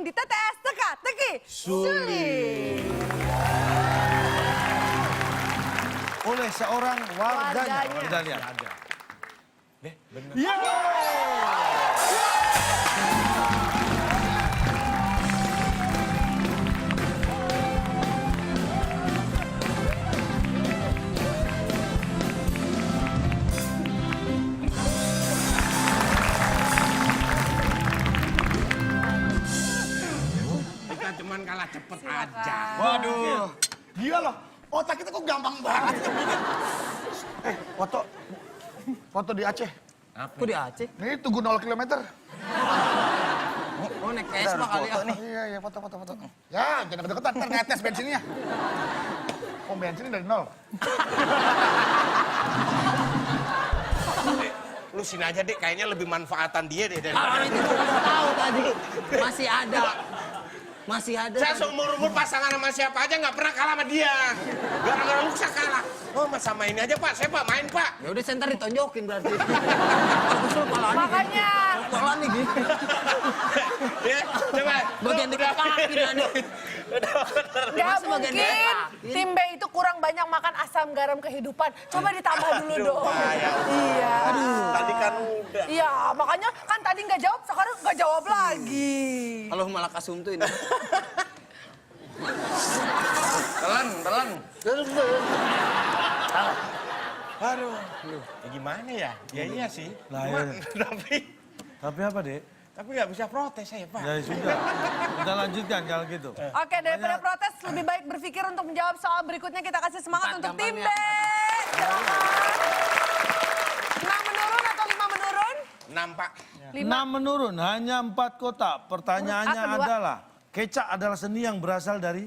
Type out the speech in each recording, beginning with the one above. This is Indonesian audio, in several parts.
yang ditetes, teka-teki, sulit. Oleh seorang warganya. Warganya. Ada. Bener. Kita cuman kalah cepet aja. Waduh. Gila loh. Otak kita kok gampang banget. Foto di Aceh. Kok di Aceh? Ini tunggu 0 kilometer. Oh, naik Vespa kali ya. Iya, foto. Ya, jangan deket-deketan, ntar ngetes bensinnya. Oh, bensinnya dari 0. Lu sini aja deh, kayaknya lebih manfaatan dia deh dari. Itu udah tahu tadi. Masih ada. Saya seumur-umur pasangan sama siapa aja nggak pernah kalah sama dia. Gara-gara lu bisa kalah. Oh, mas sama ini aja Pak, saya Pak main Pak. Ya udah sentar ditonjokin berarti. Makanya. Kepala nih gitu. Ya, coba. Bagian diketakin ada. Nggak Masa bagian mungkin diketakin? tim B itu kurang banyak makan asam garam kehidupan. Coba ditambah dulu dong. Iya. Tadi kan udah. Iya, makanya kan tadi nggak jawab, sekarang nggak jawab lagi. Kalau malah kasum tuh ini. Telan. Aduh. Ya gimana ya? Ya iya sih. Lah, Cuma, iya. Tapi apa, Dek? tapi nggak bisa protes saya Pak. Ya sudah. Kita lanjutkan kalau gitu. Oke, daripada protes, lebih baik berpikir untuk menjawab soal berikutnya. Kita kasih semangat untuk tim B. Silakan. 6 menurun atau 5 menurun? 6 Pak. 6 menurun, hanya 4 kota. Pertanyaannya Huruf A kedua. adalah, kecak adalah seni yang berasal dari...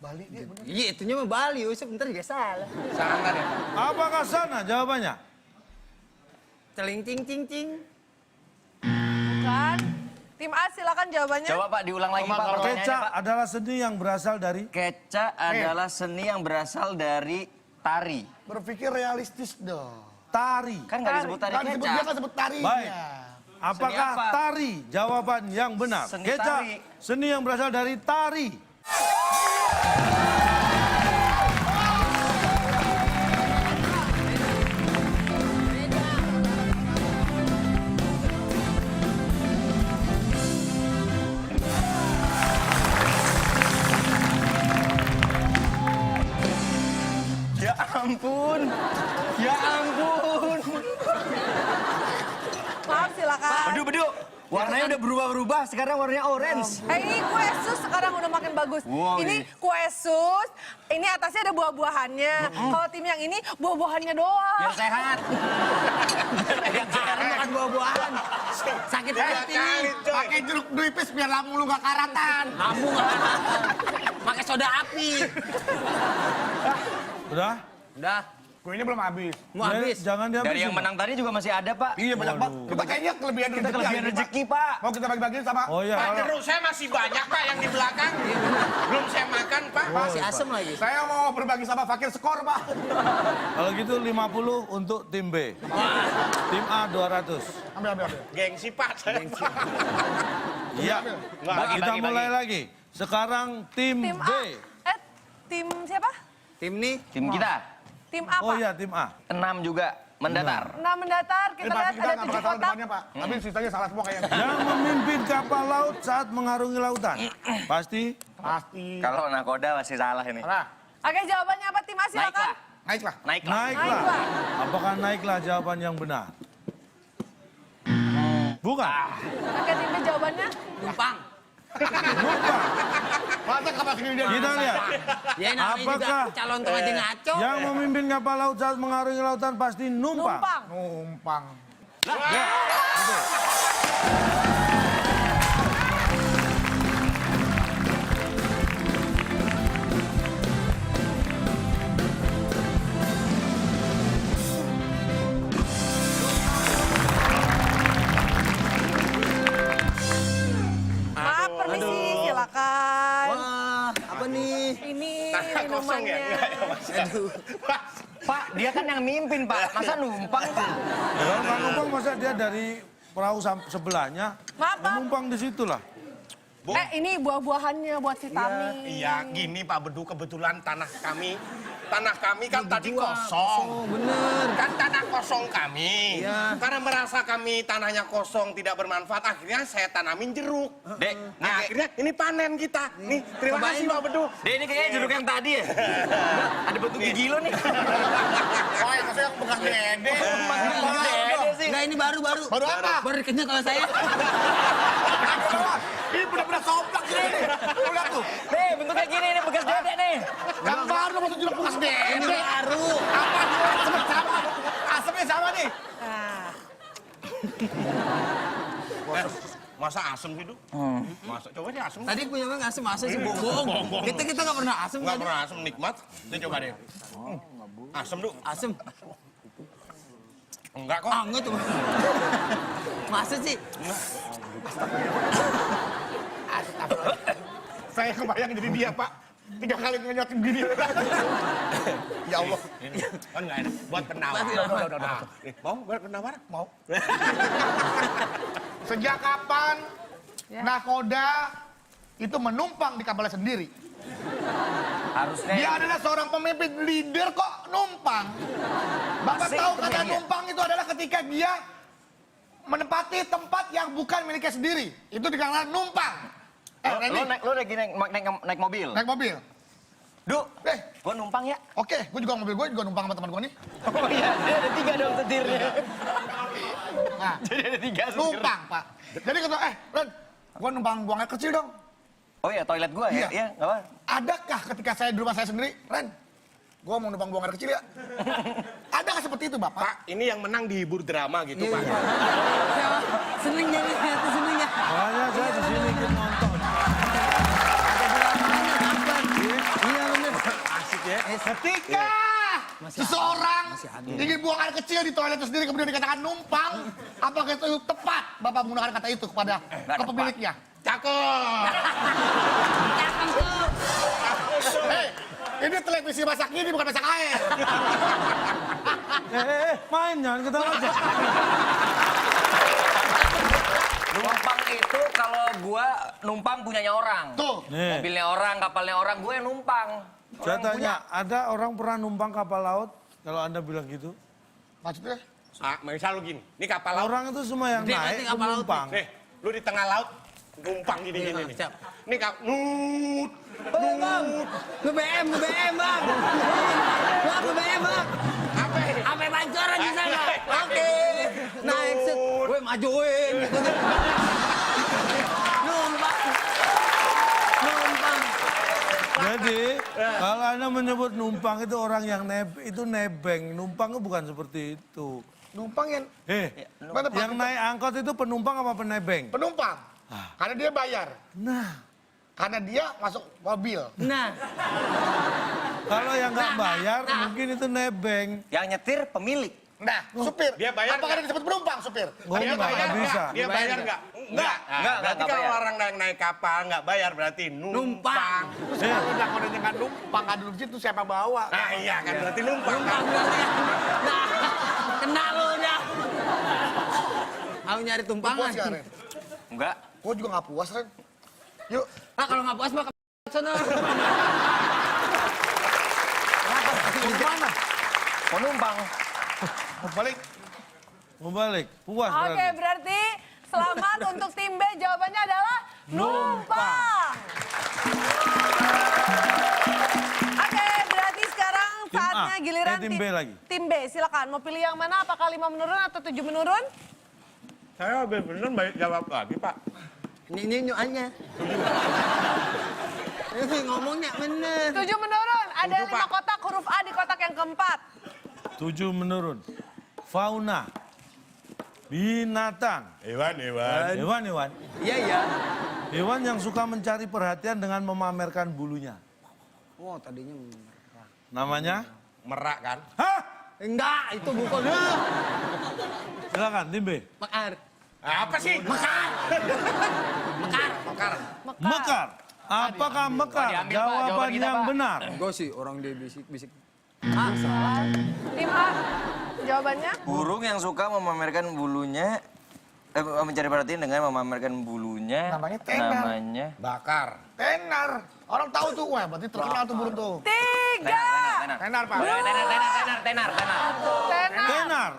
Bali dia bener. Iya, itunya mah Bali. Usep bentar juga salah. Sana deh Pak. Apakah sana jawabannya? Celing cing. Bukan. Tim A silakan jawabannya. Coba Pak diulang lagi Pak pertanyaannya Kecak Pak. adalah seni yang berasal dari... Keca adalah seni yang berasal dari tari. Berpikir realistis dong. Tari. Kan nggak disebut tari Kan disebut keca. dia kan sebut tarinya. Baik. Apakah apa? tari? Jawaban yang benar. Seni Kecak, tari. seni yang berasal dari tari. Ya ampun. Ya ampun. Maaf, silakan. Bedu. Warnanya udah berubah-berubah, sekarang warnanya orange. Ini kue sus sekarang udah makin bagus. Wow, Ini kue sus, ini atasnya ada buah-buahannya. Kalau tim yang ini buah-buahannya doang. Biar sehat. Yang sekarang makan buah-buahan. Sakit hati nih. Pakai jeruk nipis biar lambung lu gak karatan. Kamu nggak pakai soda api. Udah? Udah, Kuenya belum habis. mau habis. Jangan dihabisin. Dari yang menang tadi juga masih ada Pak. Iya banyak banget. Kita kayaknya kelebihan Kita kelebihan rezeki Pak. Mau kita bagi-bagi sama. Oh iya, Pak kalau... jeruk saya masih banyak Pak yang di belakang. Belum saya makan Pak. Masih asem lagi. Saya mau berbagi sama Fakir skor, Pak. Kalau gitu 50 untuk tim B. Tim A 200. Ambil. Gengsi Pak. Iya. Bagi, Kita bagi, mulai bagi. lagi. Sekarang tim Tim B. A. Tim siapa? Tim nih. Tim kita Tim A, Oh Pak. iya, tim A. 6 juga mendatar. 6 mendatar, kita Ini lihat pasti kita ada nggak 7 pernah tahu kotak. depannya, Pak. Tapi sisanya salah semua kayaknya. Yang memimpin kapal laut saat mengarungi lautan. Pasti Pasti. Kalau nakoda masih salah ini. Nah, Oke, jawabannya apa? Tim A silakan. naiklah. Naiklah. naiklah. Naiklah. Apakah naiklah jawaban yang benar? Bukan. Oke, tim B jawabannya. Numpang. Bukan. Masa kapal segini dia. Kita lihat. Ya namanya juga Apakah calon tuh aja ngaco. yang memimpin kapal laut saat mengarungi lautan pasti numpang? Numpang. Numpang. Ya, betul. Maaf, permisi, silakan. Wah, apa nih? Ini Kosong ya? minumannya. Aduh. Pak, dia kan yang mimpin Pak. Masa numpang Pak? Ya, kalau nggak numpang masa dia dari perahu sebelahnya Maaf, Pak. numpang di situ lah. Bu. Ini buah-buahannya buat vitamin. Iya, gini Pak Bedu, kebetulan tanah kami kan tadi kosong. Bener. Kan tanah kosong kami. Iya. Karena merasa kami tanahnya kosong tidak bermanfaat, akhirnya saya tanamin jeruk. Dek, Nah, akhirnya ini panen kita. Nih, terima Cobain kasih Pak Bedu. Dek ini kayaknya jeruk yang tadi ya. Ada bentuk gigi lo nih. Oh, yang maksudnya yang bekas dede. Dede sih. Enggak, ini baru. Baru apa? Baru dikenyot sama saya. Ini benar-benar soplak ini. Lihat tuh. Nih, bentuknya gini nih, bekas dede nih. Yang baru maksud jeruk bekas Ini dede. baru. Apa asem sama? Asemnya sama nih. Masa asem gitu? Masa coba deh asem. Tadi punya bang asem sih bohong. Kita nggak pernah asem Nggak tadi. pernah asem, nikmat. Ini coba deh. Asem dulu. Asem. Enggak kok. Enggak tuh. Masa sih? Saya kebayang jadi dia, Pak. 3 kali ngenyotin gini. Ya Allah. Kan nggak enak. Buat penawar. Udah. Mau buat penawar? Mau. Sejak kapan nakoda itu menumpang di kapalnya sendiri? Harusnya. Dia adalah seorang pemimpin leader kok numpang. Bapak Asik, tahu kata iya. numpang itu adalah ketika dia menempati tempat yang bukan miliknya sendiri. Itu dikenal numpang. Randy, Lo lagi naik mobil. naik mobil. Du, Eh, gua numpang ya. oke, gue juga mobil gue juga numpang sama teman gue nih. Oh iya, dia ada 3 dong setirnya. Nah, Jadi ada 3 setir. numpang, Pak. Jadi kata, Ren, gue numpang buang air kecil dong. Oh iya, toilet gua ya? Iya. Iya, nggak apa. Adakah ketika saya di rumah saya sendiri, Ren, gue mau numpang buang air kecil ya? Adakah seperti itu, Bapak? Pak, ini yang menang dihibur drama gitu, Pak. Seneng jadi itu seneng ya. Makanya saya di sini ingin nonton. Iya bener. Asik ya. Ketika seseorang ingin buang air kecil di toilet itu sendiri kemudian dikatakan numpang, apakah itu tepat Bapak menggunakan kata itu kepada kepemiliknya? Cakep. Hei, ini televisi masa kini bukan masak air. Main jangan ketawa aja. Numpang itu kalau gua numpang punyanya orang. Tuh. Nih, Mobilnya orang, kapalnya orang, gue yang numpang. saya tanya, ada orang pernah numpang kapal laut? Kalau Anda bilang gitu. Maksudnya? Ah, misal lu gini, ini kapal laut. Orang itu semua yang Gede naik berarti itu kapal laut. numpang. Nih, lu di tengah laut, numpang gini nih. Siap. Ini nut. Bang, nge-BM bang. Bang, nge-BM bang. Apa? Sampai pancoran di sana. Oke. Naik set. Gue majuin gitu kan. Numpang. Jadi, kalau Anda menyebut numpang itu orang yang itu nebeng. Numpang itu bukan seperti itu. Numpang yang Mana yang naik angkot itu penumpang apa penebeng? penumpang. Karena dia bayar. Nah, Karena dia masuk mobil. Nah, kalau yang nggak bayar mungkin itu nebeng. Yang nyetir pemilik. Nah, supir. Dia bayar Apakah nggak? dia disebut penumpang, supir? Oh, Dia nggak bayar bisa. nggak? Dia bayar nggak? Enggak. Berarti nggak kalau bayar. orang naik kapal nggak bayar berarti numpang. Terus kalau udah kodenya nggak numpang, nggak duduk situ siapa bawa? Nah iya kan berarti numpang. numpang berarti kan. Nah, kena lu udah. Mau nyari Puas tumpangan. gak, Ren? Enggak. Gue juga nggak puas, Ren. Yuk, Ah, kalau nggak puas mah ke sana. gimana? Mau numpang. Mau balik? Mau balik, puas Oke, berarti. berarti selamat untuk tim B. Jawabannya adalah numpang. Oke, berarti sekarang Tim A. saatnya giliran Tim B lagi. Tim B, silakan. Mau pilih yang mana? Apakah 5 menurun atau 7 menurun? Saya bener baik jawab lagi Pak. Ini aja. Ini ngomongnya bener. 7 menurun. Ada 7, 5 Pak. kotak huruf A di kotak yang keempat. 7 menurun. Fauna. Binatang. Hewan. Hewan. Iya. Hewan yang suka mencari perhatian dengan memamerkan bulunya. Oh, tadinya Namanya? Merak kan? Hah? enggak, itu bukan. Silakan, tim B. Mekar. Apa sih? Mekar. Mekar. Apakah mekar? diambil, Pak, Jawaban jawaban kita, yang Pak. benar. Enggak sih, orang dia bisik-bisik. Tim A, jawabannya? Burung yang suka memamerkan bulunya mencari perhatian dengan memamerkan bulunya. Namanya tenar. Namanya Bakar. Tenar. Orang tahu tuh, wah berarti terkenal tuh burung tuh. 3. Tenar, Pak. tenar. Tenar. Tenar.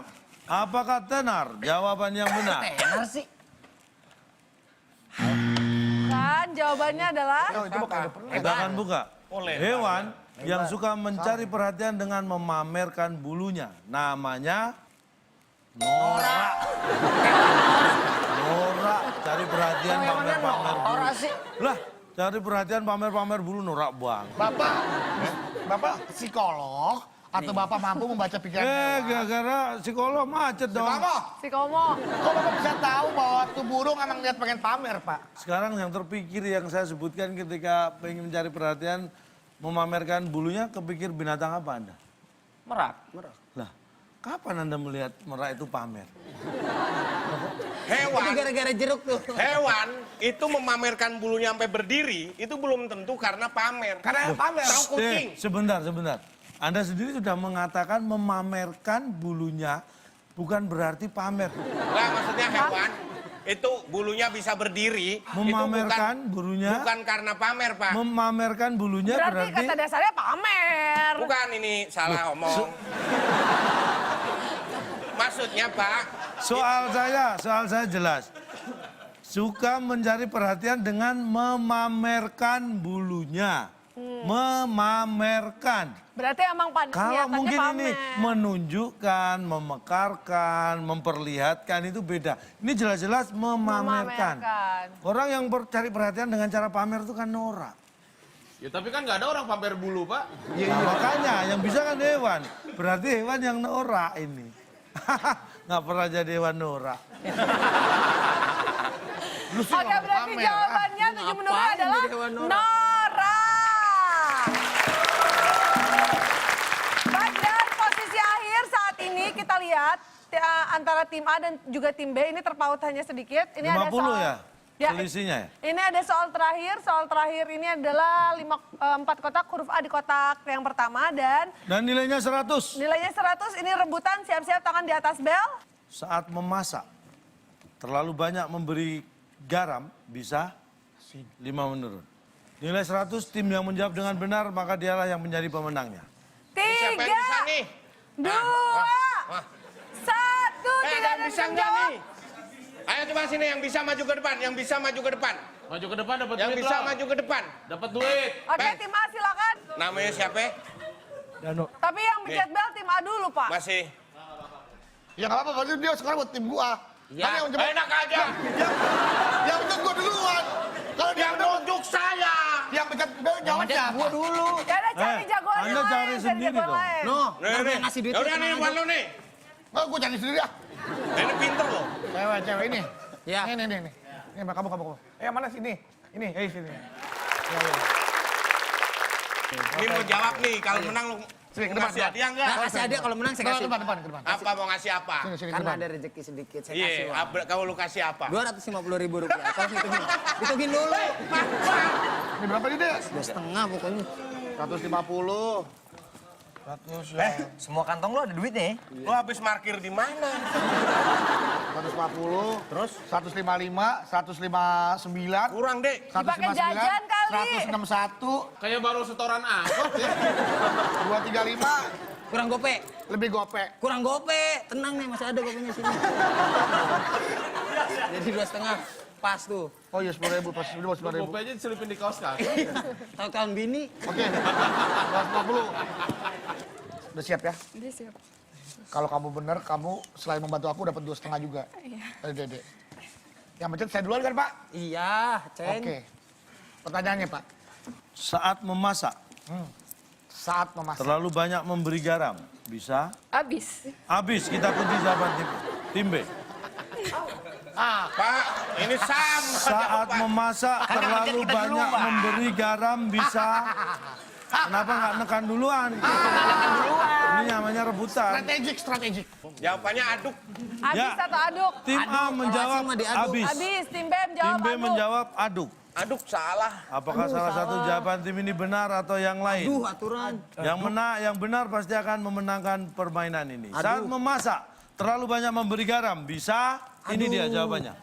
Apakah tenar? Jawaban yang benar. Tenar sih. Kan jawabannya adalah Oh, itu bukan pernah. Silakan buka. Oleh. Hewan yang suka mencari perhatian dengan memamerkan bulunya. Namanya norak. Norak. Cari perhatian pamer-pamer bulu. Norak sih. Lah, cari perhatian pamer-pamer bulu norak bang. Bapak psikolog atau Bapak mampu membaca pikiran hewan? Gara-gara psikolog macet dong. Kamu, si Komo. kok Bapak bisa tahu bahwa tuh burung emang lihat pengen pamer, Pak? Sekarang yang terpikir yang saya sebutkan ketika pengen mencari perhatian memamerkan bulunya, kepikir binatang apa Anda? Merak. Lah, kapan Anda melihat merak itu pamer? Itu Hewan, gara-gara jeruk tuh. hewan itu memamerkan bulunya sampai berdiri, itu belum tentu karena pamer. Karena pamer. Tahu kucing. Sebentar. Anda sendiri sudah mengatakan memamerkan bulunya bukan berarti pamer. Lah maksudnya hewan itu bulunya bisa berdiri. Memamerkan itu bulunya. bukan karena pamer, Pak. Memamerkan bulunya Berarti berarti kata dasarnya pamer. Bukan ini salah omong. Maksudnya, Pak, soal saya jelas. Suka mencari perhatian dengan memamerkan bulunya. Memamerkan. Berarti emang Kalau niatannya mungkin pamer. ini menunjukkan, memekarkan, memperlihatkan itu beda. Ini jelas-jelas memamerkan. Memamerkan. Orang yang cari perhatian dengan cara pamer itu kan norak. Ya tapi kan nggak ada orang pamer bulu, Pak. Nah, makanya yang bisa kan hewan. Berarti hewan yang norak ini. Nggak pernah jadi hewan norak. Oke, berarti pamer. jawabannya 7 menurut ngapain adalah jadi hewan norak? Nora. Baik, dan posisi akhir saat ini kita lihat antara tim A dan juga tim B ini terpaut hanya sedikit. Ini 50 ada soal, ya selisihnya ya? Ini ada soal terakhir. Soal terakhir ini adalah 4 kotak, huruf A di kotak yang pertama dan Dan nilainya 100. nilainya 100. Ini rebutan, siap-siap tangan di atas bel. Saat memasak, terlalu banyak memberi garam, bisa 5 menurun. Nilai 100, tim yang menjawab dengan benar, maka dialah yang menjadi pemenangnya. siapa yang 3, bisa nih? 2, Wah. 1. Tidak Yang ada bisa yang nggak jawab. nih? Ayo coba sini yang bisa maju ke depan, yang bisa maju ke depan. Maju ke depan dapat Yang duit bisa loh. maju ke depan. Dapat duit. Oke, Bang. tim A silakan. Namanya siapa? Tapi yang pencet bel tim A dulu, Pak. Masih. Ya nggak apa-apa, berarti dia sekarang buat tim gua. Ya. Kan yang coba, Enak aja. yang pencet gua duluan. Kalau dia Yang nunjuk saya. yang pencet bel jawab siapa? Gua dulu. Ya udah cari jagoan Anda yang cari lain, sendiri jagoan dong. lain. No, Nih, gua nih. ngasih duit. Ya udah nih, buat lu nih. Oh, gua cari sendiri ah. Ini pinter loh. Cewek ini. Ya. Ini. Ini kamu. Yang mana sini? Ini, sini. Ini mau jawab nih, kalau menang lu Sini, ke depan, ngasih depan. hadiah enggak? Nah, kasih hadiah kalau menang saya kasih. Depan. Apa mau ngasih apa? Sini, Karena depan. ada rezeki sedikit saya kasih Iya, uang. kau lu kasih apa? 250.000 rupiah. Tolong hitungin dulu. Ini berapa ini, Dek? 2,5 pokoknya. 150. Semua kantong lo ada duitnya ya? Lu habis parkir di mana? 140. Terus? 155, 159. Kurang, Dek. Dipakai jajan kali. 161, Kayak baru setoran angkot ya. 235, Kurang gope. lebih gope. Kurang gope. Tenang nih masih ada gopenya sini. Jadi 2,5 pas tuh. Oh iya, 10.000, pas 10.000. Gope aja diselipin di kaos kaki. Tahu kawan bini. Oke, 250. Udah siap ya? Udah siap. Kalau kamu bener, kamu selain membantu aku dapat 2,5 juga. Iya. Dari Dede. Yang mencet saya duluan kan, Pak? Iya, Ceng. Oke. Pertanyaannya, Pak. Saat memasak, Saat memasak. terlalu banyak memberi garam, bisa Habis. habis. Kita kunci jawaban tim B. Pak, ini sama Saat jawaban. memasak terlalu banyak memberi garam, bisa. Kenapa nggak nekan duluan? Ini namanya rebutan. Strategik. Jawabannya aduk. Habis Ya. atau aduk? Tim A menjawab Kalau diaduk. habis. Habis. Tim B Tim menjawab B aduk. menjawab aduk. Aduk salah. Apakah salah satu jawaban tim ini benar atau yang lain? Duh, aturan. Yang benar pasti akan memenangkan permainan ini. Saat memasak terlalu banyak memberi garam, bisa Ini dia jawabannya.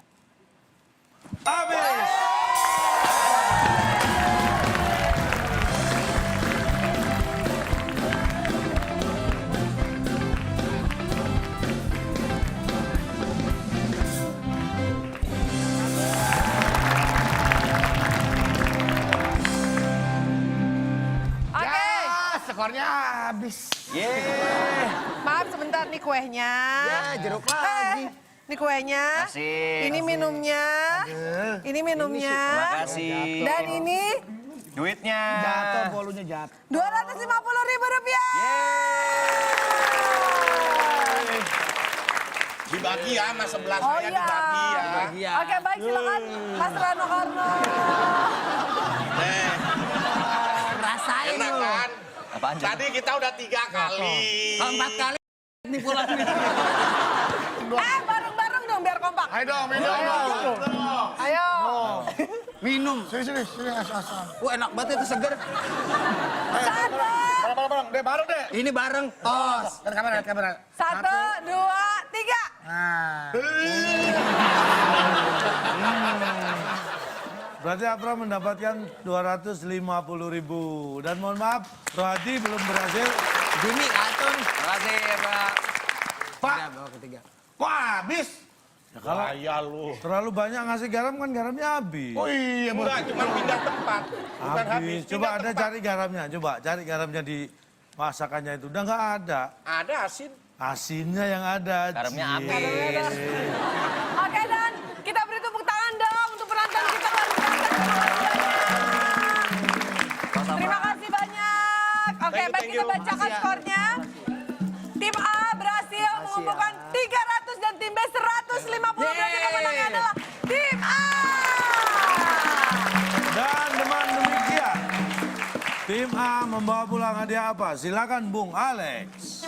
Habis. Oke. Ya, skornya habis. Maaf sebentar nih kuehnya. Ya, jeruk lagi. Ini kuehnya. Asik. Ini minumnya. Ini minumnya. Makasih. Dan ini Duitnya. Jatuh, bolunya jatuh. Rp250.000. Dibagi ya sama sebelah Oh saya, iya. dibagi ya. Iya. Oke baik silakan Mas Rano Karno. Rasain Enak lu. kan? Apaan, Cak? Tadi kita udah 3 kali. Kalau 4 kali nih pulang nih. Bareng-bareng dong biar kompak. Ayo dong, minum dong. Ayo. Minum. Sini, asal. Wah, enak banget itu seger. Satu, Bareng, deh, bareng deh. Ini bareng. Tos. Lihat kamera. 1, 2, 3. Nah. Berarti Apra mendapatkan 250.000. Dan mohon maaf, Rohadi belum berhasil. Jumi Atun. Makasih, Pak. Pak, Bawa ketiga. wah habis. Ya, kalau Saya lu. terlalu banyak ngasih garam kan garamnya habis. Oh iya, Enggak, cuma pindah tempat. Bukan habis. Coba pindah Anda tempat. cari garamnya, coba cari garamnya di masakannya itu. Udah nggak ada. Ada asin. Asinnya yang ada. Garamnya Cie. habis. Oke dan kita beri tepuk tangan dong untuk penonton kita luar biasa. Terima kasih banyak. Oke Thank you, baik thank kita you. bacakan skornya. Tim A berhasil mengumpulkan 300 dan tim B 150. Berarti pemenangnya adalah tim A. Dan dengan demikian, tim A membawa pulang hadiah apa? Silakan Bung Alex.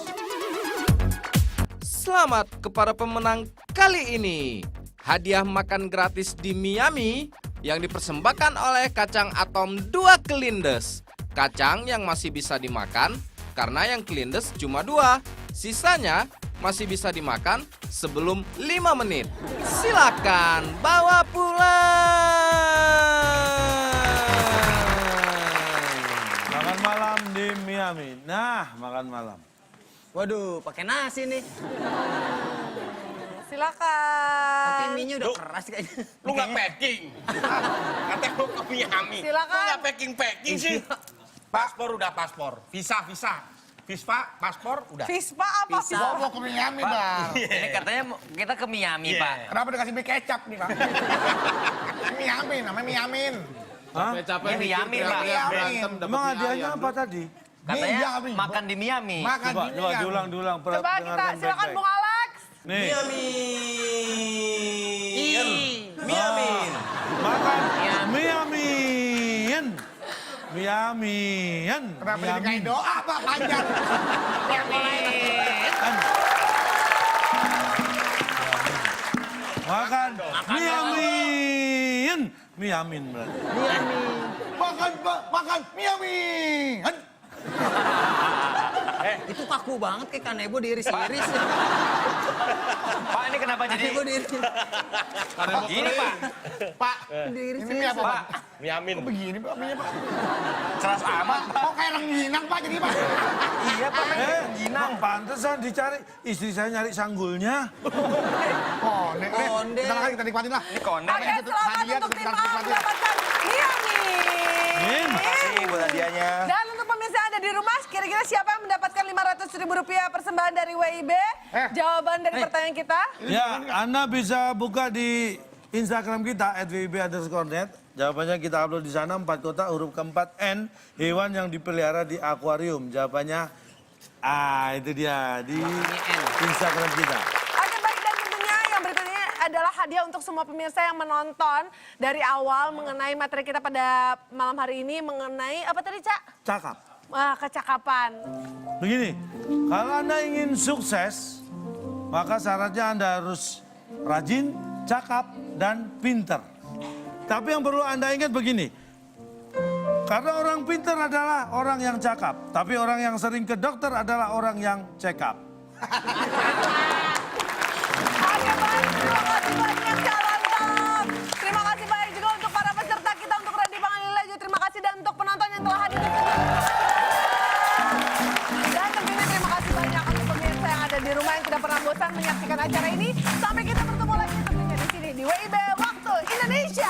Selamat kepada pemenang kali ini. Hadiah makan gratis di Miami yang dipersembahkan oleh kacang atom 2 kelindes. Kacang yang masih bisa dimakan karena yang kelindes cuma 2. Sisanya masih bisa dimakan sebelum 5 menit. Silakan bawa pulang. Makan malam di Miami. Nah, makan malam. Waduh, pakai nasi nih. Silakan. Tapi mie-nya udah keras kayaknya. Lu nggak packing. Katanya lu ke Miami. Silakan. Lu nggak packing sih. Paspor udah paspor. Visa. Vispa, paspor, udah. Vispa apa? Visa. Gua mau ke Miami, Bang. Ini katanya kita ke Miami, Iya. Pak. Kenapa dikasih mie kecap nih, Bang? Miamin, namanya Miamin. Hah? Capek-capek Ini Miami, mikir Pak. teriak berantem dapat Emang mie hadiahnya ayam. apa tadi? Katanya Miami. makan di Miami. Makan Coba, di Miami. diulang. Coba kita Dengarkan silakan baik-baik. Bung Alex. Nih, Miami. makan Miamian. Miamian. Kenapa jadi kayak doa, Pak? Panjang. Makan Miamian. Miamin berarti. Makan Miami. Itu kaku banget kayak kanebo diiris-iris. Pak, ini kenapa jadi Kanebo diiris. gini, Pak? Pak, Diiris. ini mie apa, Pak? Miamin. Kok begini, Pak? Mie, Pak? Keras amat. Kok kayak rengginang, Pak, jadi, Pak? Iya, Pak. Bang, pantesan dicari. Istri saya nyari sanggulnya. Konde. Konde. Kita nikmatin lah. Ini konde. Oke, selamat hadiah untuk terus tim kita A nikmatin. mendapatkan Miami. Min. Makasih buat hadiahnya. Dan untuk pemirsa yang ada di rumah, kira-kira siapa yang mendapatkan Rp500.000 persembahan dari WIB? Jawaban dari pertanyaan kita. Ya, Anda bisa buka di Instagram kita @wib_net. Jawabannya kita upload di sana 4 kota huruf keempat N, hewan yang dipelihara di akuarium. Jawabannya itu dia di Instagram kita. Oke, baik dan tentunya yang berikutnya adalah hadiah untuk semua pemirsa yang menonton dari awal mengenai materi kita pada malam hari ini mengenai apa tadi, Cak? Cakap. Wah, kecakapan. Begini, kalau Anda ingin sukses, maka syaratnya Anda harus rajin, cakap, dan pinter. Tapi yang perlu Anda ingat begini, karena orang pinter adalah orang yang cakap, tapi orang yang sering ke dokter adalah orang yang check up. Oke baik, terima kasih banyak Kak Lantang. Terima kasih banyak juga untuk para peserta kita, untuk Randy Pangalila. Terima kasih dan untuk penonton yang telah hadir di sini. Dan tentunya terima kasih banyak untuk pemirsa yang ada di rumah yang tidak pernah bosan menyaksikan acara ini. Sampai kita bertemu lagi tentunya di sini di WIB Waktu Indonesia.